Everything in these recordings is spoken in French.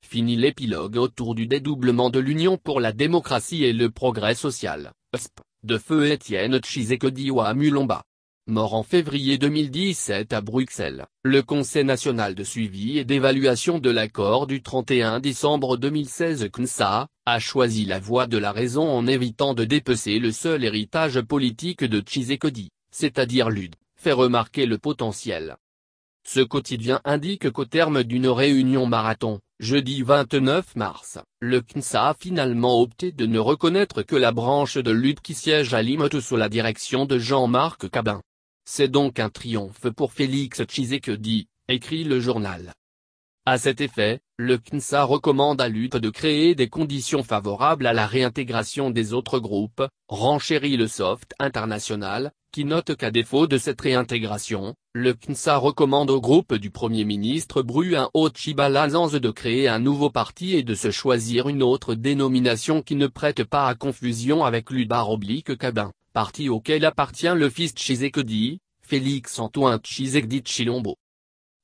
Fini l'épilogue autour du dédoublement de l'Union pour la démocratie et le progrès social, USP, de feu Étienne Tshisekedi à Mulomba. Mort en février 2017 à Bruxelles, le Conseil national de suivi et d'évaluation de l'accord du 31 décembre 2016 CNSA, a choisi la voie de la raison en évitant de dépecer le seul héritage politique de Tshisekedi, c'est-à-dire l'UD, fait remarquer le potentiel. Ce quotidien indique qu'au terme d'une réunion marathon, jeudi 29 mars, le CNSA a finalement opté de ne reconnaître que la branche de l'UD qui siège à Limete sous la direction de Jean-Marc Cabin. C'est donc un triomphe pour Félix Tshisekedi, écrit le journal. À cet effet, le CNSA recommande à l'UD de créer des conditions favorables à la réintégration des autres groupes, renchérit le Soft International, qui note qu'à défaut de cette réintégration, le CNSA recommande au groupe du Premier ministre Bruin Tshibala-Zanz de créer un nouveau parti et de se choisir une autre dénomination qui ne prête pas à confusion avec l'UD-Cabin, parti auquel appartient le fils Tshisekedi, Félix-Antoine Tshisekedi Tshilombo.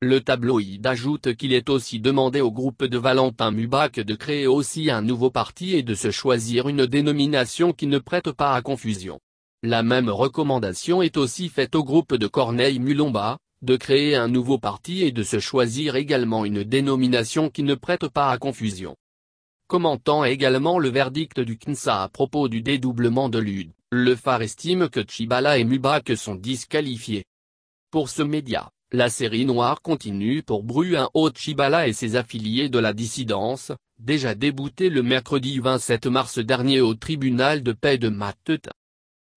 Le tabloïd ajoute qu'il est aussi demandé au groupe de Valentin Mubak de créer aussi un nouveau parti et de se choisir une dénomination qui ne prête pas à confusion. La même recommandation est aussi faite au groupe de Corneille Mulomba, de créer un nouveau parti et de se choisir également une dénomination qui ne prête pas à confusion. Commentant également le verdict du CNSA à propos du dédoublement de l'UD, le Phare estime que Tshibala et Mubak sont disqualifiés. Pour ce média, la série noire continue pour Bruin Tshibala et ses affiliés de la dissidence, déjà déboutés le mercredi 27 mars dernier au tribunal de paix de Matete.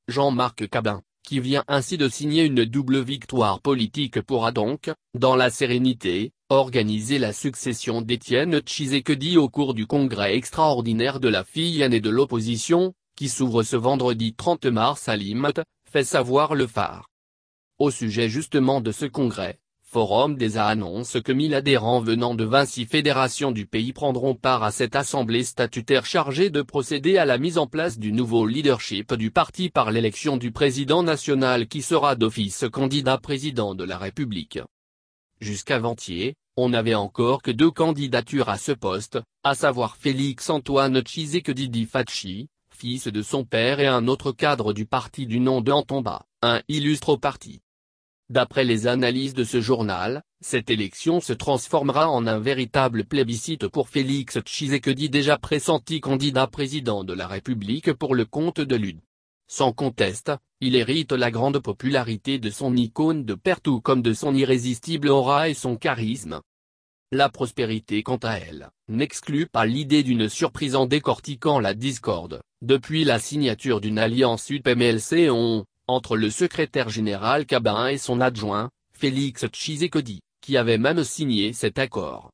Jean-Marc Cabin, qui vient ainsi de signer une double victoire politique pourra donc, dans la sérénité, organiser la succession d'Étienne Tshisekedi au cours du congrès extraordinaire de la fille aînée de l'opposition, qui s'ouvre ce vendredi 30 mars à Limete, fait savoir le Phare. Au sujet justement de ce congrès, Forum des A annonce que 1000 adhérents venant de 26 fédérations du pays prendront part à cette assemblée statutaire chargée de procéder à la mise en place du nouveau leadership du parti par l'élection du président national qui sera d'office candidat président de la République. Jusqu'avant-hier, on n'avait encore que 2 candidatures à ce poste, à savoir Félix-Antoine Tshisekedi Fachi, fils de son père et un autre cadre du parti du nom de Ntomba, un illustre au parti. D'après les analyses de ce journal, cette élection se transformera en un véritable plébiscite pour Félix Tshisekedi déjà pressenti candidat président de la République pour le compte de l'UD. Sans conteste, il hérite la grande popularité de son icône de père tout comme de son irrésistible aura et son charisme. La prospérité quant à elle, n'exclut pas l'idée d'une surprise en décortiquant la discorde, depuis la signature d'une alliance UPMLC entre le secrétaire général Cabin et son adjoint, Félix Tshisekedi, qui avait même signé cet accord.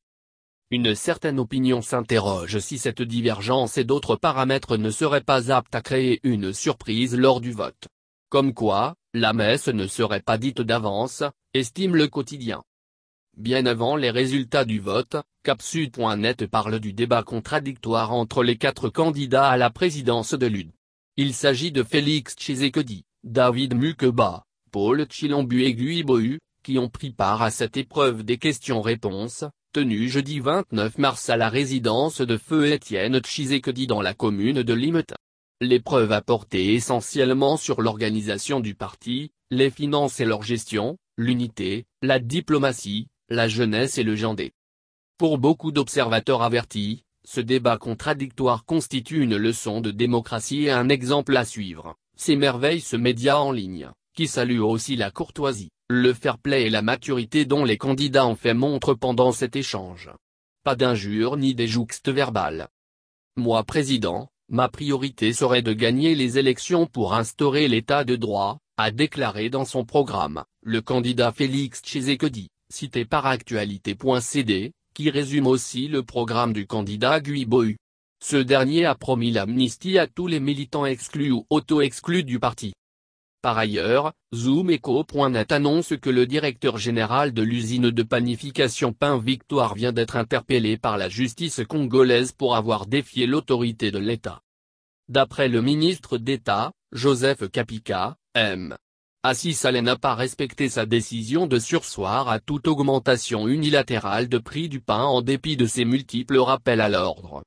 Une certaine opinion s'interroge si cette divergence et d'autres paramètres ne seraient pas aptes à créer une surprise lors du vote. Comme quoi, la messe ne serait pas dite d'avance, estime le quotidien. Bien avant les résultats du vote, Capsud.net parle du débat contradictoire entre les 4 candidats à la présidence de l'UD. Il s'agit de Félix Tshisekedi, David Mukeba, Paul Tshilombo et Guy Bohu, qui ont pris part à cette épreuve des questions-réponses, tenue jeudi 29 mars à la résidence de feu Étienne Tshisekedi dans la commune de Limete. L'épreuve a porté essentiellement sur l'organisation du parti, les finances et leur gestion, l'unité, la diplomatie, la jeunesse et le genre. Pour beaucoup d'observateurs avertis, ce débat contradictoire constitue une leçon de démocratie et un exemple à suivre. S'émerveille ce média en ligne, qui salue aussi la courtoisie, le fair-play et la maturité dont les candidats ont fait montre pendant cet échange. Pas d'injures ni des jouxtes verbales. Moi président, ma priorité serait de gagner les élections pour instaurer l'état de droit, a déclaré dans son programme, le candidat Félix Tshisekedi, cité par Actualité.cd, qui résume aussi le programme du candidat Guy Bohu. Ce dernier a promis l'amnistie à tous les militants exclus ou auto-exclus du parti. Par ailleurs, ZoomEco.net annonce que le directeur général de l'usine de panification Pain Victoire vient d'être interpellé par la justice congolaise pour avoir défié l'autorité de l'État. D'après le ministre d'État, Joseph Kapika, M. Assis Saleh n'a pas respecté sa décision de surseoir à toute augmentation unilatérale de prix du pain en dépit de ses multiples rappels à l'ordre.